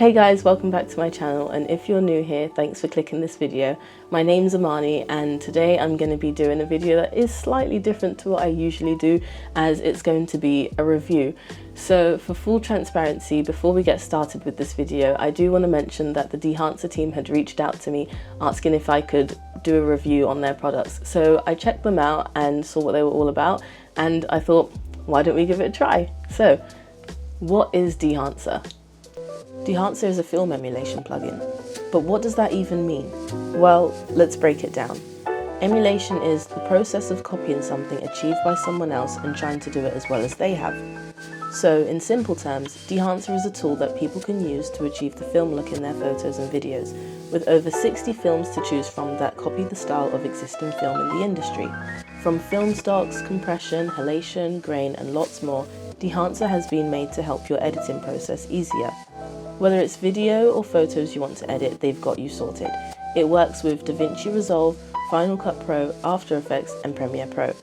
Hey guys, welcome back to my channel, and if you're new here, thanks for clicking this video. My name's Amani, and today I'm going to be doing a video that is slightly different to what I usually do, as it's going to be a review. So for full transparency, before we get started with this video, I do want to mention that the Dehancer team had reached out to me asking if I could do a review on their products. So I checked them out and saw what they were all about, and I thought, why don't we give it a try? So what is Dehancer? Dehancer is a film emulation plugin, but what does that even mean? Well, let's break it down. Emulation is the process of copying something achieved by someone else and trying to do it as well as they have. So in simple terms, Dehancer is a tool that people can use to achieve the film look in their photos and videos, with over 60 films to choose from that copy the style of existing film in the industry. From film stocks, compression, halation, grain, and lots more, Dehancer has been made to help your editing process easier. Whether it's video or photos you want to edit, they've got you sorted. It works with DaVinci Resolve, Final Cut Pro, After Effects, and Premiere Pro.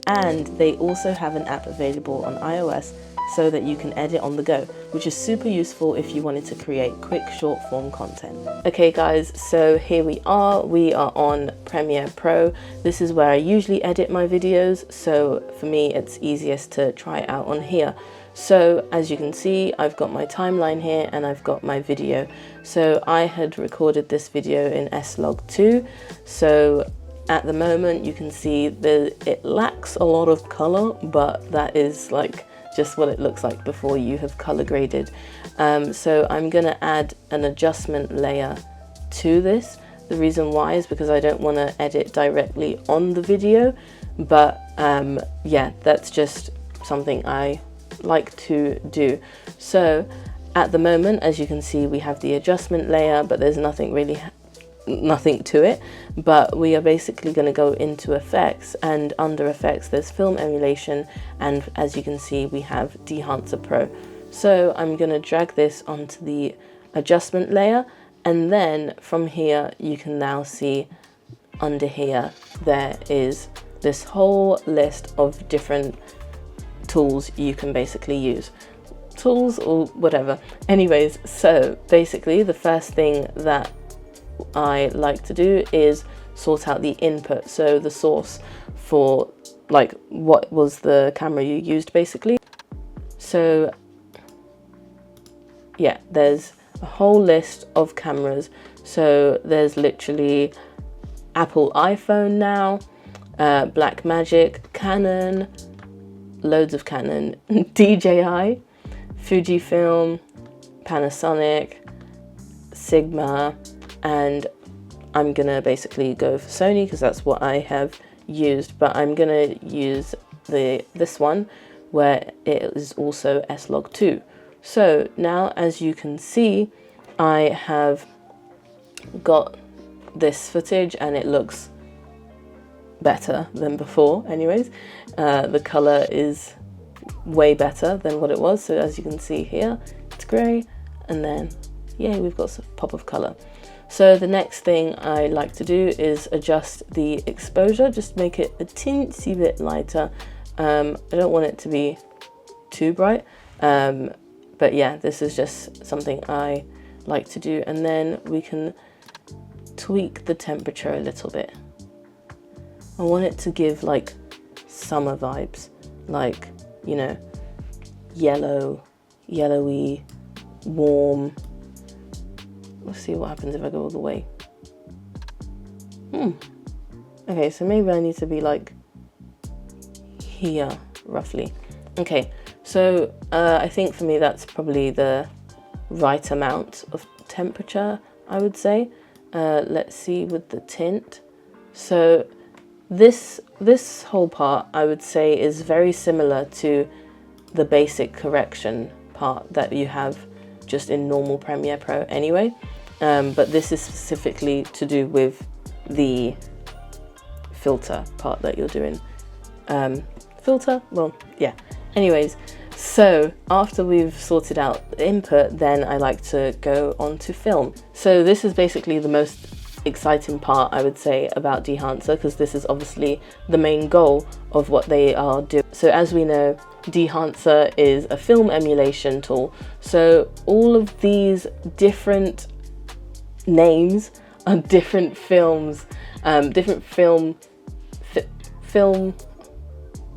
And they also have an app available on iOS so that you can edit on the go, which is super useful if you wanted to create quick short form content. Okay guys, so here we are on Premiere Pro. This is where I usually edit my videos, so for me it's easiest to try it out on here. So as you can see, I've got my timeline here and I've got my video. So I had recorded this video in S-Log2. So at the moment you can see that it lacks a lot of color, but that is like just what it looks like before you have color graded. So I'm gonna add an adjustment layer to this. The reason why is because I don't want to edit directly on the video, but yeah, that's just something I like to do. So at the moment, as you can see, we have the adjustment layer, but there's nothing to it. But we are basically going to go into effects, and under effects there's film emulation, and as you can see we have Dehancer Pro. So I'm going to drag this onto the adjustment layer, and then from here you can now see under here there is this whole list of different tools you can basically use. Tools or whatever. Anyways, so basically the first thing that I like to do is sort out the input, so the source for like what was the camera you used basically. So yeah, there's a whole list of cameras. So there's literally Apple iPhone now, Blackmagic, Canon, loads of Canon, DJI, Fujifilm, Panasonic, Sigma, and I'm gonna basically go for Sony because that's what I have used, but I'm gonna use this one where it is also S-Log2. So now, as you can see, I have got this footage and it looks better than before. Anyways, the color is way better than what it was. So as you can see here, it's grey, and then yay, we've got a pop of color. So the next thing I like to do is adjust the exposure, just make it a teensy bit lighter. I don't want it to be too bright, but yeah, this is just something I like to do. And then we can tweak the temperature a little bit. I want it to give like summer vibes, like, you know, yellowy, warm. Let's see what happens if I go all the way. Okay, so maybe I need to be like here, roughly. Okay, so I think for me that's probably the right amount of temperature, I would say. Let's see with the tint. So this whole part, I would say, is very similar to the basic correction part that you have just in normal Premiere Pro anyway, but this is specifically to do with the filter part that you're doing. Filter? Well, yeah. Anyways, so after we've sorted out the input, then I like to go on to film. So this is basically the most exciting part, I would say, about Dehancer, because this is obviously the main goal of what they are doing. So as we know, Dehancer is a film emulation tool. So all of these different names are different films, different film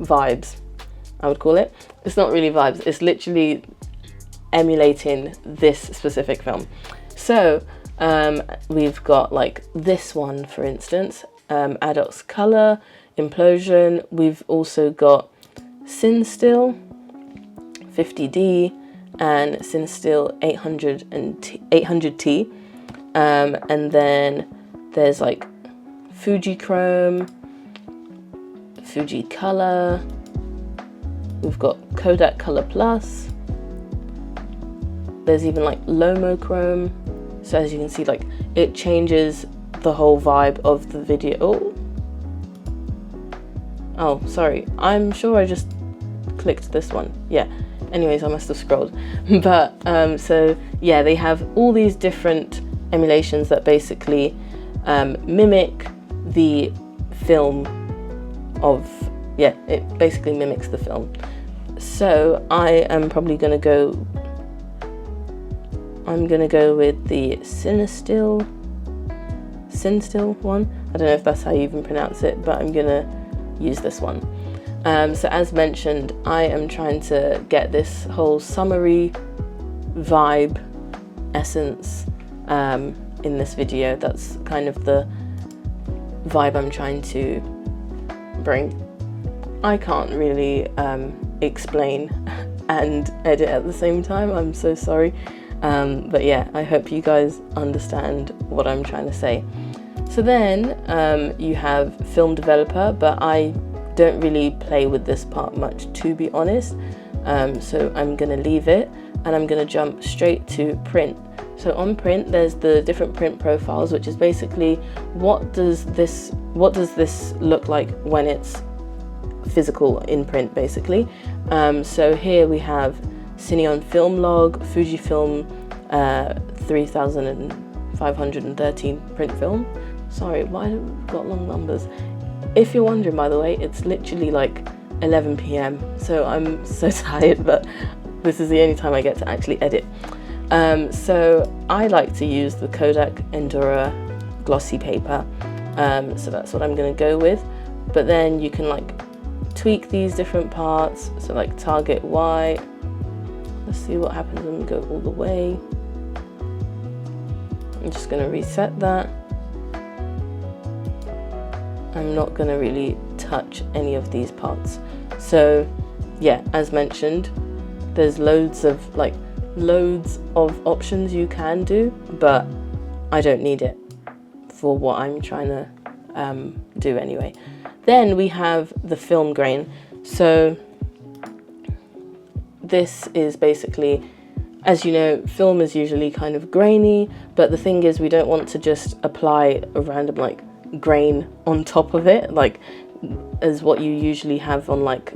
vibes, I would call it. It's not really vibes, it's literally emulating this specific film. So we've got like this one, for instance, Adox Color, Implosion. We've also got SynStill 50D and SynStill 800T. And then there's like Fuji Chrome, Fuji Color. We've got Kodak Color Plus. There's even like Lomo Chrome. So as you can see, like it changes the whole vibe of the video. Oh, sorry. I'm sure I just clicked this one. Yeah. Anyways, I must have scrolled. But so yeah, they have all these different emulations that basically mimic the film of, yeah, it basically mimics the film. So I am probably going to go, I'm going to go with the SynStill one. I don't know if that's how you even pronounce it, but I'm going to use this one. So as mentioned, I am trying to get this whole summery vibe essence in this video. That's kind of the vibe I'm trying to bring. I can't really explain and edit at the same time, I'm so sorry. But yeah, I hope you guys understand what I'm trying to say. So then you have Film Developer, but I don't really play with this part much, to be honest. So I'm gonna leave it and I'm gonna jump straight to Print. So on Print, there's the different print profiles, which is basically what does this look like when it's physical in print, basically. So here we have Cineon Film Log, Fujifilm 3513 print film. Sorry, why have we got long numbers? If you're wondering, by the way, it's literally like 11 p.m. So I'm so tired, but this is the only time I get to actually edit. So I like to use the Kodak Endura glossy paper. So that's what I'm going to go with. But then you can like tweak these different parts. So like target white. Let's see what happens when we go all the way. I'm just going to reset that. I'm not going to really touch any of these parts. So yeah, as mentioned, there's loads of options you can do, but I don't need it for what I'm trying to do anyway. Then we have the film grain. So this is basically, as you know, film is usually kind of grainy, but the thing is we don't want to just apply a random like grain on top of it, like as what you usually have on like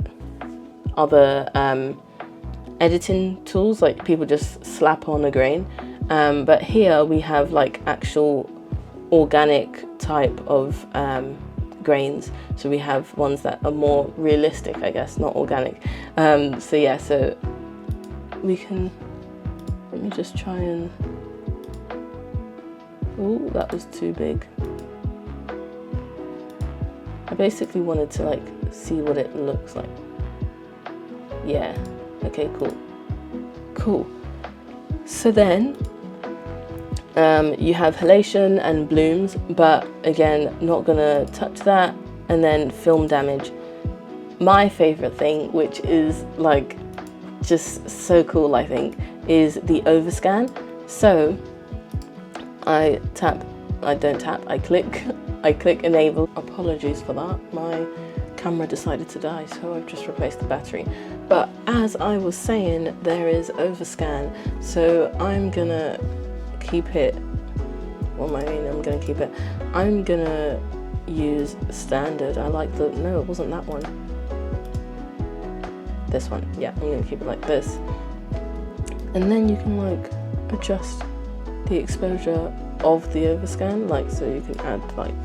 other editing tools, like people just slap on a grain. But here we have like actual organic type of grains. So we have ones that are more realistic, I guess, not organic. So yeah, so we can, let me just try and, oh, that was too big. I basically wanted to like see what it looks like. Yeah, okay, cool. So then you have halation and blooms, but again, not gonna touch that. And then film damage. My favorite thing, which is like just so cool, I think, is the overscan. So I click enable. Apologies for that, my camera decided to die, so I've just replaced the battery. But as I was saying, there is overscan, so I'm gonna keep it, I'm gonna use standard. I like the, no, it wasn't that one. This one, yeah, I'm gonna keep it like this. And then you can like adjust the exposure of the overscan, like, so you can add, like,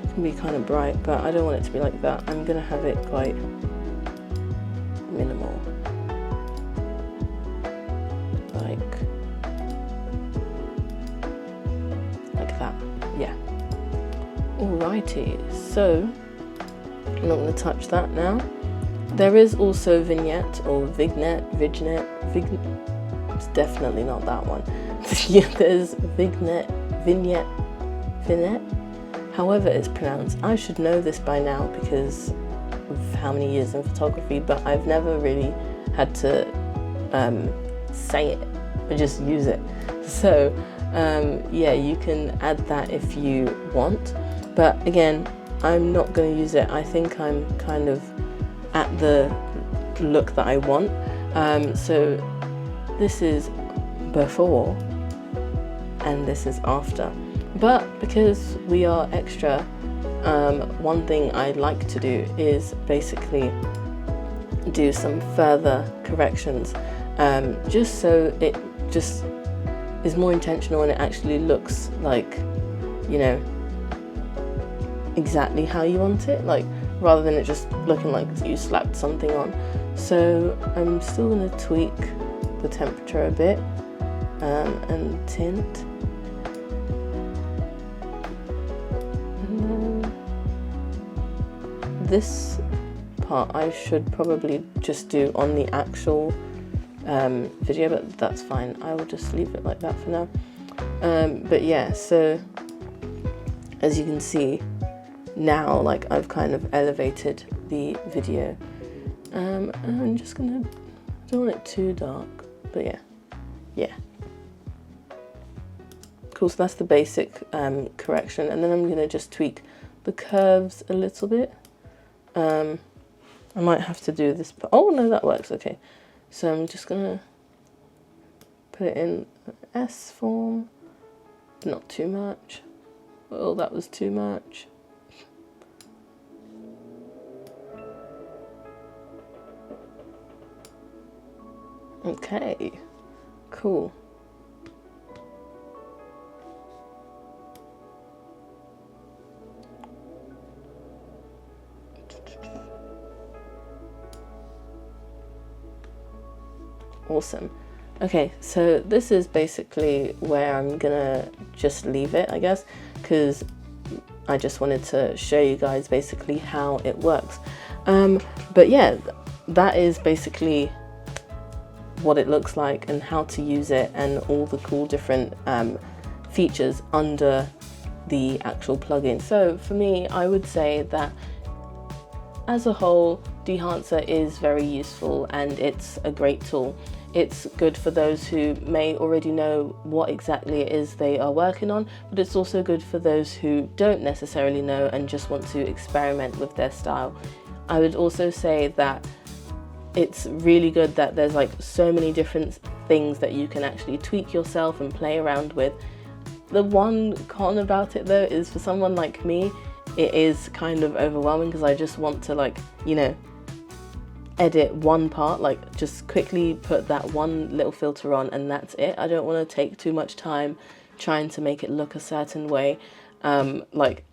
it can be kind of bright, but I don't want it to be like that. I'm gonna have it quite minimal, like that. Yeah. Alrighty, so I'm not going to touch that now. There is also vignette or vignette. It's definitely not that one. Yeah, there's vignette. However it's pronounced. I should know this by now because of how many years in photography, but I've never really had to say it, or just use it. So yeah, you can add that if you want, but again, I'm not going to use it. I think I'm kind of at the look that I want. So this is before and this is after. But because we are extra, one thing I'd like to do is basically do some further corrections, just so it just is more intentional and it actually looks like, you know, exactly how you want it, like, rather than it just looking like you slapped something on. So I'm still going to tweak the temperature a bit, and tint, and then this part I should probably just do on the actual video, but that's fine. I will just leave it like that for now. But yeah, so as you can see now, like, I've kind of elevated the video. And I'm just gonna, I don't want it too dark, but yeah. Cool, so that's the basic correction, and then I'm gonna just tweak the curves a little bit. I might have to do this, but oh no, that works, okay. So I'm just gonna put it in S form, not too much. Oh, that was too much. Okay, cool. Awesome. Okay, so this is basically where I'm gonna just leave it, I guess, because I just wanted to show you guys basically how it works. But yeah, that is basically what it looks like and how to use it and all the cool different features under the actual plugin. So for me, I would say that as a whole, Dehancer is very useful and it's a great tool. It's good for those who may already know what exactly it is they are working on, but it's also good for those who don't necessarily know and just want to experiment with their style. I would also say that it's really good that there's like so many different things that you can actually tweak yourself and play around with. The one con about it though is for someone like me, it is kind of overwhelming because I just want to, like, you know, edit one part, like just quickly put that one little filter on and that's it. I don't want to take too much time trying to make it look a certain way. Like,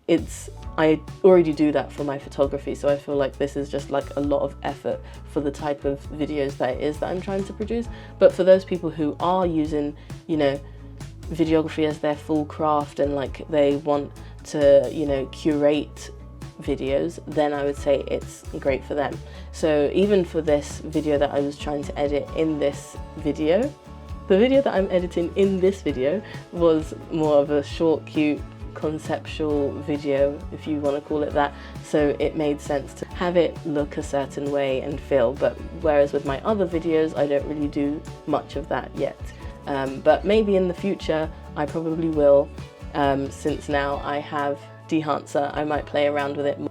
I already do that for my photography, so I feel like this is just like a lot of effort for the type of videos that it is that I'm trying to produce. But for those people who are using, you know, videography as their full craft and like they want to, you know, curate videos, then I would say it's great for them. So even for this video that I was trying to edit in this video, the video that I'm editing in this video was more of a short, cute, conceptual video, if you want to call it that, so it made sense to have it look a certain way and feel. But whereas with my other videos, I don't really do much of that yet, but maybe in the future I probably will. Since now I have Dehancer, I might play around with it more.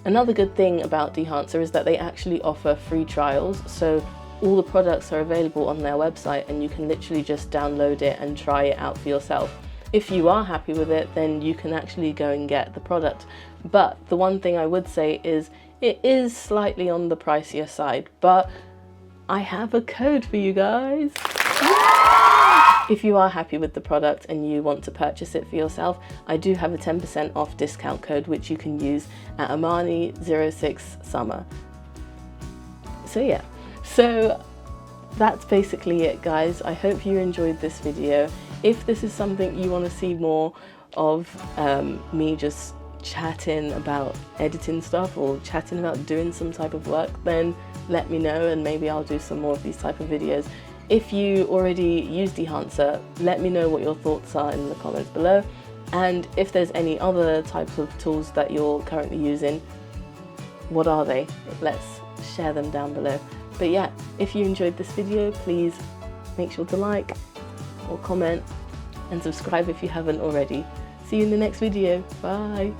Another good thing about Dehancer is that they actually offer free trials, so all the products are available on their website and you can literally just download it and try it out for yourself. If you are happy with it, then you can actually go and get the product. But the one thing I would say is it is slightly on the pricier side, but I have a code for you guys. If you are happy with the product and you want to purchase it for yourself, I do have a 10% off discount code which you can use at Amani06summer. So yeah, so that's basically it, guys. I hope you enjoyed this video. If this is something you want to see more of, me just chatting about editing stuff or chatting about doing some type of work, then let me know and maybe I'll do some more of these type of videos. If you already use Dehancer, let me know what your thoughts are in the comments below, and if there's any other types of tools that you're currently using, what are they? Let's share them down below. But yeah, if you enjoyed this video, please make sure to like or comment and subscribe if you haven't already. See you in the next video. Bye!